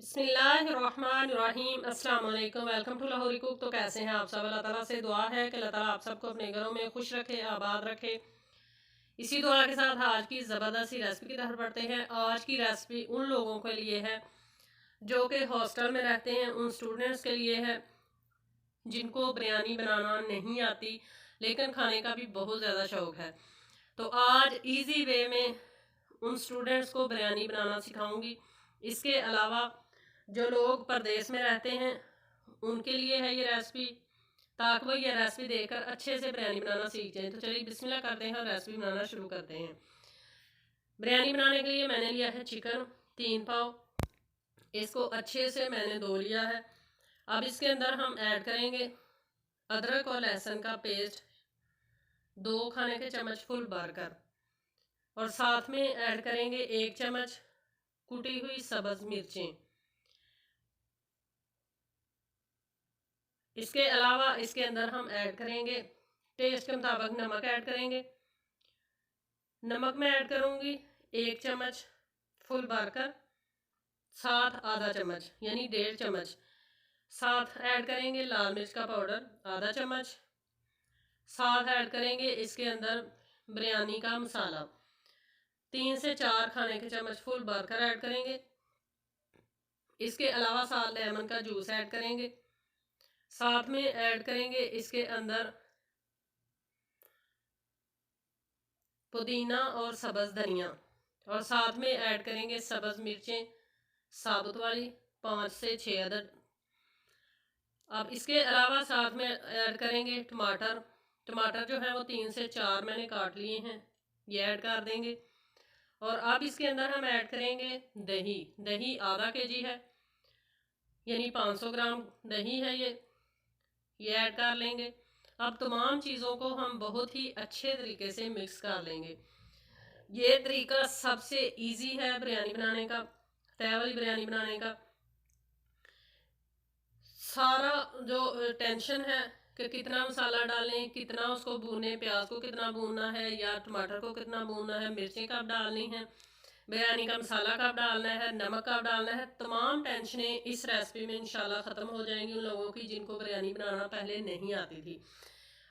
बिस्मिल्लाहिर्रहमानिर्रहीम अस्सलाम वालेकुम। Welcome to Lahori cook. तो कैसे हैं आप सब? अल्लाह ताला से दुआ है कि अल्लाह ताला आप सबको अपने घरों में खुश रखे, आबाद रखे। इसी दुआ के साथ आज की ज़बरदस्त सी रेसिपी की तरफ बढ़ते हैं। आज की रेसिपी उन लोगों के लिए है जो कि हॉस्टल में रहते हैं, उन स्टूडेंट्स के लिए है जिनको बिरयानी बनाना नहीं आती लेकिन खाने का भी बहुत ज़्यादा शौक़ है। तो आज इजी वे में उन स्टूडेंट्स को बिरयानी बनाना सिखाऊंगी। इसके अलावा जो लोग परदेश में रहते हैं उनके लिए है ये रेसिपी, ताकि वो ये रेसिपी देखकर अच्छे से बिरयानी बनाना सीख जाएं। तो चलिए बिस्मिल्लाह करते हैं और रेसिपी बनाना शुरू करते हैं। बिरयानी बनाने के लिए मैंने लिया है चिकन 3 पाव। इसको अच्छे से मैंने धो लिया है। अब इसके अंदर हम ऐड करेंगे अदरक और लहसुन का पेस्ट 2 खाने के चम्मच फुल भरकर, और साथ में ऐड करेंगे 1 चम्मच कुटी हुई सब्ज मिर्चें। इसके अलावा इसके अंदर हम ऐड करेंगे टेस्ट के मुताबिक नमक ऐड करेंगे। नमक मैं ऐड करूंगी 1 चम्मच फुल भरकर, साथ आधा चम्मच यानी 1.5 चम्मच। साथ ऐड करेंगे लाल मिर्च का पाउडर आधा चम्मच। साथ ऐड करेंगे इसके अंदर बिरयानी का मसाला 3 से 4 खाने के चम्मच फुल भरकर ऐड करेंगे। इसके अलावा साथ लेमन का जूस ऐड करेंगे। साथ में ऐड करेंगे इसके अंदर पुदीना और सब्ज धनिया, और साथ में ऐड करेंगे सब्ज मिर्चें साबुत वाली 5 से 6 अदद। अब इसके अलावा साथ में ऐड करेंगे टमाटर। टमाटर जो है वो 3 से 4 मैंने काट लिए हैं, ये ऐड कर देंगे। और अब इसके अंदर हम ऐड करेंगे दही। दही आधा केजी है यानी 500 ग्राम दही है ये ऐड कर लेंगे। अब तमाम चीज़ों को हम बहुत ही अच्छे तरीके से मिक्स कर लेंगे। ये तरीका सबसे इजी है बिरयानी बनाने का, तय वाली बिरयानी बनाने का। सारा जो टेंशन है कि कितना मसाला डालें, कितना उसको भूनें, प्याज को कितना भूनना है या टमाटर को कितना भूनना है, मिर्चें कब डालनी है, बिरयानी का मसाला कब डालना है, नमक कब डालना है, तमाम टेंशनें इस रेसिपी में इंशाल्लाह ख़त्म हो जाएंगी उन लोगों की जिनको बिरयानी बनाना पहले नहीं आती थी।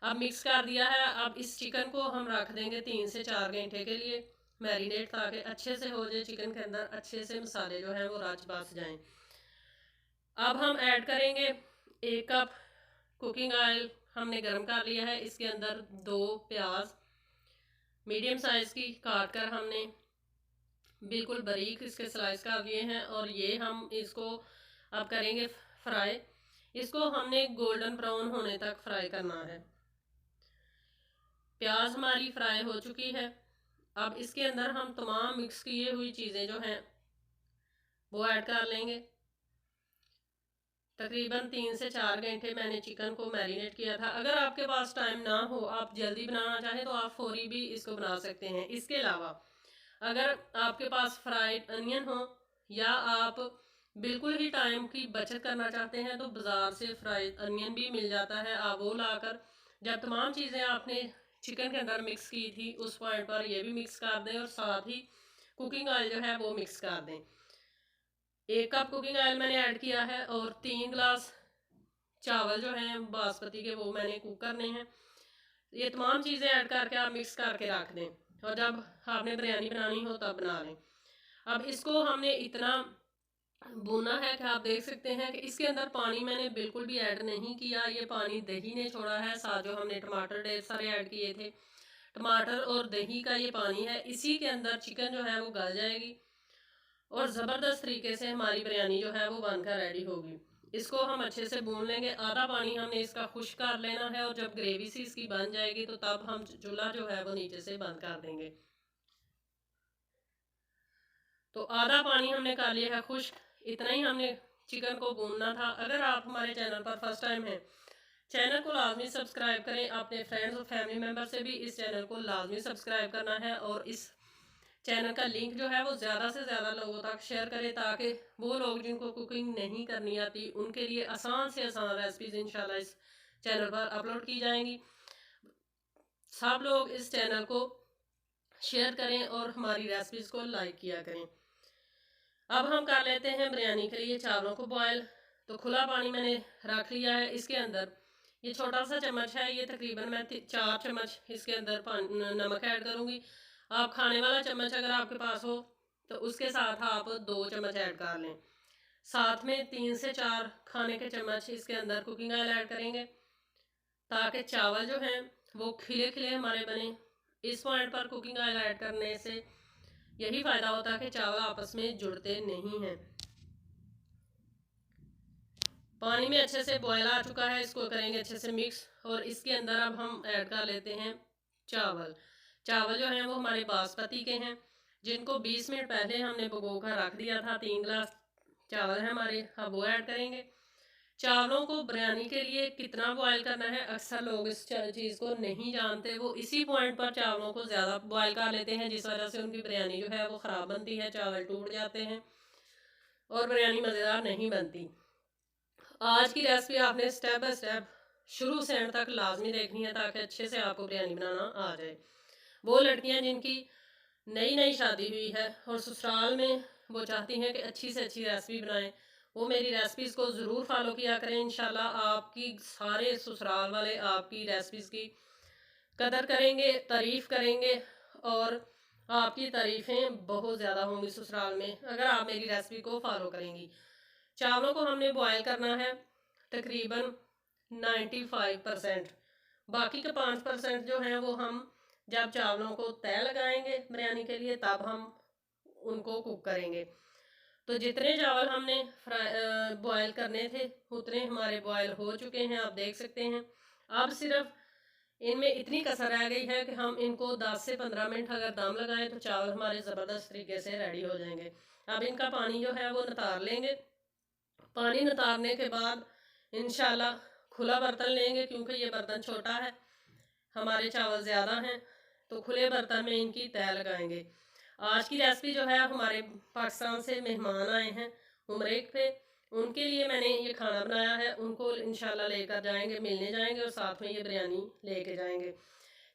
अब मिक्स कर दिया है। अब इस चिकन को हम रख देंगे 3 से 4 घंटे के लिए मैरिनेट, ताकि अच्छे से हो जाए चिकन के अंदर, अच्छे से मसाले जो हैं वो रच बस जाएं। अब हम ऐड करेंगे 1 कप कुकिंग ऑयल हमने गर्म कर लिया है। इसके अंदर 2 प्याज मीडियम साइज़ की काट कर हमने बिल्कुल बारीक इसके स्लाइस कर लिए हैं, और ये हम इसको अब करेंगे फ्राई। इसको हमने गोल्डन ब्राउन होने तक फ्राई करना है। प्याज हमारी फ्राई हो चुकी है। अब इसके अंदर हम तमाम मिक्स किए हुई चीज़ें जो हैं वो ऐड कर लेंगे। तकरीबन 3 से 4 घंटे मैंने चिकन को मैरिनेट किया था। अगर आपके पास टाइम ना हो, आप जल्दी बनाना चाहें तो आप फौरी भी इसको बना सकते हैं। इसके अलावा अगर आपके पास फ्राइड अनियन हो या आप बिल्कुल ही टाइम की बचत करना चाहते हैं तो बाज़ार से फ्राइड अनियन भी मिल जाता है। आप वो लाकर जब तमाम चीज़ें आपने चिकन के अंदर मिक्स की थी उस पॉइंट पर ये भी मिक्स कर दें, और साथ ही कुकिंग ऑयल जो है वो मिक्स कर दें। 1 कप कुकिंग ऑयल मैंने ऐड किया है, और 3 गिलास चावल जो हैं बासमती के वो मैंने कुक करने हैं। ये तमाम चीज़ें ऐड करके आप मिक्स करके रख दें, और जब आपने बिरयानी बनानी हो तब बना लें। अब इसको हमने इतना भुना है कि आप देख सकते हैं कि इसके अंदर पानी मैंने बिल्कुल भी ऐड नहीं किया। ये पानी दही ने छोड़ा है, साथ जो हमने टमाटर ढेर सारे ऐड किए थे, टमाटर और दही का ये पानी है। इसी के अंदर चिकन जो है वो गल जाएगी और ज़बरदस्त तरीके से हमारी बिरयानी जो है वो बनकर रेडी होगी। इसको हम अच्छे से भून लेंगे। आधा पानी हमने इसका खुश्क कर लेना है, और जब ग्रेवी सी इसकी बन जाएगी तो तब हम चूल्हा जो है वो नीचे से बंद कर देंगे। तो आधा पानी हमने कर लिया है खुश्क। इतना ही हमने चिकन को भूनना था। अगर आप हमारे चैनल पर फर्स्ट टाइम हैं, चैनल को लाजमी सब्सक्राइब करें। अपने फ्रेंड्स और फैमिली मेम्बर से भी इस चैनल को लाजमी सब्सक्राइब करना है, और इस चैनल का लिंक जो है वो ज़्यादा से ज़्यादा लोगों तक शेयर करें, ताकि वो लोग जिनको कुकिंग नहीं करनी आती उनके लिए आसान से आसान रेसिपीज़ इंशाल्लाह इस चैनल पर अपलोड की जाएंगी। सब लोग इस चैनल को शेयर करें और हमारी रेसिपीज़ को लाइक किया करें। अब हम कर लेते हैं बिरयानी के लिए चावलों को बॉयल। तो खुला पानी मैंने रख लिया है, इसके अंदर ये छोटा सा चम्मच है, ये तकरीबन मैं 4 चम्मच इसके अंदर नमक ऐड करूँगी। आप खाने वाला चम्मच अगर आपके पास हो तो उसके साथ आप 2 चम्मच ऐड कर लें। साथ में 3 से 4 खाने के चम्मच इसके अंदर कुकिंग ऑयल ऐड करेंगे, ताकि चावल जो हैं वो खिले खिले हमारे बने। इस पॉइंट पर कुकिंग ऑयल ऐड करने से यही फ़ायदा होता है कि चावल आपस में जुड़ते नहीं हैं। पानी में अच्छे से बॉयल आ चुका है, इसको करेंगे अच्छे से मिक्स। और इसके अंदर अब हम ऐड कर लेते हैं चावल। चावल जो हैं वो हमारे बासमती के हैं, जिनको 20 मिनट पहले हमने भिगो कर रख दिया था। 3 गिलास चावल हैं हमारे, अब वो ऐड करेंगे। चावलों को बिरयानी के लिए कितना बॉयल करना है, अक्सर लोग इस चीज़ को नहीं जानते। वो इसी पॉइंट पर चावलों को ज़्यादा बॉयल कर लेते हैं, जिस वजह से उनकी बिरयानी जो है वो ख़राब बनती है, चावल टूट जाते हैं और बिरयानी मज़ेदार नहीं बनती। आज की रेसिपी आपने स्टेप बाय स्टेप शुरू से एंड तक लाजमी देखनी है, ताकि अच्छे से आपको बिरयानी बनाना आ जाए। वो लड़कियां जिनकी नई नई शादी हुई है और ससुराल में वो चाहती हैं कि अच्छी से अच्छी रेसिपी बनाएं, वो मेरी रेसिपीज़ को ज़रूर फॉलो किया करें। इंशाल्लाह आपकी सारे ससुराल वाले आपकी रेसिपीज़ की कदर करेंगे, तारीफ़ करेंगे और आपकी तारीफ़ें बहुत ज़्यादा होंगी ससुराल में, अगर आप मेरी रेसिपी को फॉलो करेंगी। चावलों को हमने बॉयल करना है तकरीबन 95%। बाकी के 5% जो हैं वो हम जब चावलों को तय लगाएंगे बिरयानी के लिए तब हम उनको कुक करेंगे। तो जितने चावल हमने बॉयल करने थे उतने हमारे बॉयल हो चुके हैं, आप देख सकते हैं। अब सिर्फ इनमें इतनी कसर रह गई है कि हम इनको 10 से 15 मिनट अगर दम लगाएं तो चावल हमारे ज़बरदस्त तरीके से रेडी हो जाएंगे। अब इनका पानी जो है वो नितार लेंगे। पानी नितारने के बाद इंशाल्लाह खुला बर्तन लेंगे, क्योंकि ये बर्तन छोटा है, हमारे चावल ज़्यादा हैं, तो खुले बर्तन में इनकी तय लगाएंगे। आज की रेसिपी जो है हमारे पाकिस्तान से मेहमान आए हैं उम्रेक पे, उनके लिए मैंने ये खाना बनाया है। उनको इंशाल्लाह लेकर जाएंगे, मिलने जाएंगे और साथ में ये बिरयानी लेके जाएंगे।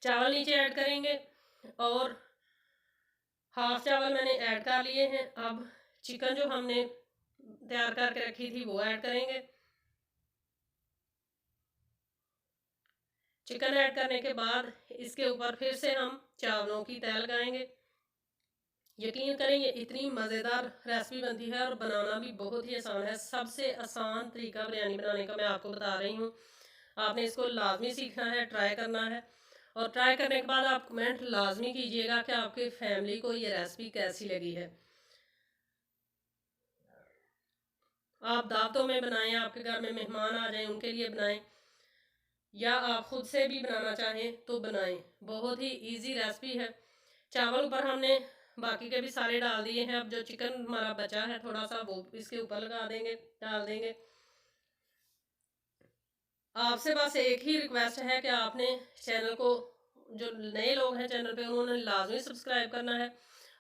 चावल नीचे ऐड करेंगे और हाफ चावल मैंने ऐड कर लिए हैं। अब चिकन जो हमने तैयार करके रखी थी वो ऐड करेंगे। चिकन ऐड करने के बाद इसके ऊपर फिर से हम चावलों की तय लगाएंगे। यकीन करें ये इतनी मज़ेदार रेसिपी बनती है और बनाना भी बहुत ही आसान है। सबसे आसान तरीका बिरयानी बनाने का मैं आपको बता रही हूँ, आपने इसको लाजमी सीखना है, ट्राई करना है। और ट्राई करने के बाद आप कमेंट लाजमी कीजिएगा कि आपकी फैमिली को ये रेसिपी कैसी लगी है। आप दावतों में बनाएं, आपके घर में मेहमान आ जाएं उनके लिए बनाएं, या आप खुद से भी बनाना चाहें तो बनाएं। बहुत ही इजी रेसिपी है। चावल ऊपर हमने बाकी के भी सारे डाल दिए हैं। अब जो चिकन हमारा बचा है थोड़ा सा वो इसके ऊपर लगा देंगे, डाल देंगे। आपसे बस एक ही रिक्वेस्ट है कि आपने चैनल को, जो नए लोग हैं चैनल पे, उन्होंने लाजमी सब्सक्राइब करना है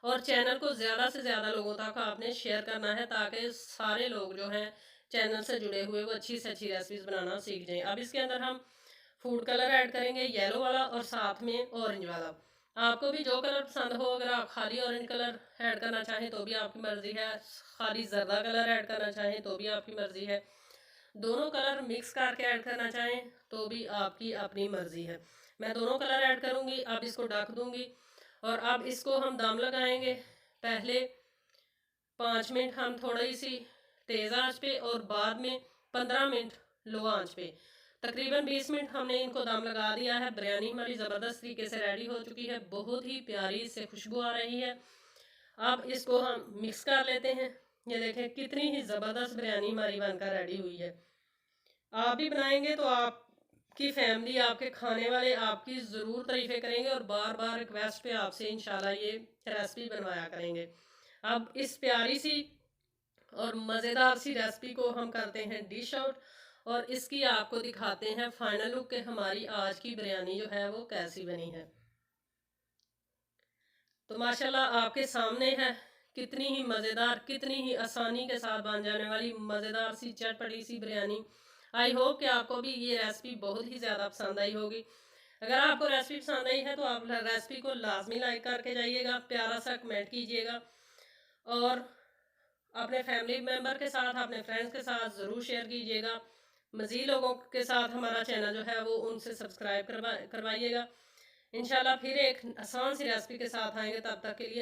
और चैनल को ज़्यादा से ज़्यादा लोगों तक आपने शेयर करना है, ताकि सारे लोग जो हैं चैनल से जुड़े हुए वो अच्छी से अच्छी रेसिपीज़ बनाना सीख जाएं। अब इसके अंदर हम फूड कलर ऐड करेंगे, येलो वाला और साथ में ऑरेंज वाला। आपको भी जो कलर पसंद हो, अगर आप खाली ऑरेंज कलर ऐड करना चाहें तो भी आपकी मर्ज़ी है, खाली जर्दा कलर ऐड करना चाहें तो भी आपकी मर्ज़ी है, दोनों कलर मिक्स करके ऐड करना चाहें तो भी आपकी अपनी मर्ज़ी है। मैं दोनों कलर ऐड करूँगी। अब इसको ढक दूँगी और अब इसको हम दम लगाएंगे। पहले 5 मिनट हम थोड़ी सी तेज़ आंच पे और बाद में 15 मिनट लो आंच पे, तकरीबन 20 मिनट हमने इनको दम लगा दिया है। बिरयानी हमारी ज़बरदस्त तरीके से रेडी हो चुकी है, बहुत ही प्यारी इससे खुशबू आ रही है। अब इसको हम मिक्स कर लेते हैं। ये देखें कितनी ही ज़बरदस्त बिरयानी हमारी बनकर रेडी हुई है। आप भी बनाएंगे तो आपकी फैमिली, आपके खाने वाले आपकी ज़रूर तारीफ़ें करेंगे और बार बार रिक्वेस्ट पे आपसे इंशाल्लाह ये रेसिपी बनवाया करेंगे। अब इस प्यारी सी और मज़ेदार सी रेसिपी को हम करते हैं डिश आउट और इसकी आपको दिखाते हैं फाइनल लुक कि हमारी आज की बिरयानी जो है वो कैसी बनी है। तो माशाल्लाह आपके सामने है कितनी ही मज़ेदार, कितनी ही आसानी के साथ बन जाने वाली मज़ेदार सी चटपटी सी बिरयानी। आई होप कि आपको भी ये रेसिपी बहुत ही ज़्यादा पसंद आई होगी। अगर आपको रेसिपी पसंद आई है तो आप रेसिपी को लाजमी लाइक करके जाइएगा, प्यारा सा कमेंट कीजिएगा और अपने फैमिली मेम्बर के साथ, अपने फ्रेंड्स के साथ ज़रूर शेयर कीजिएगा। मज़ीद लोगों के साथ हमारा चैनल जो है वो उनसे सब्सक्राइब करवाइएगा। इंशाल्लाह फिर एक आसान सी रेसिपी के साथ आएंगे, तब तक के लिए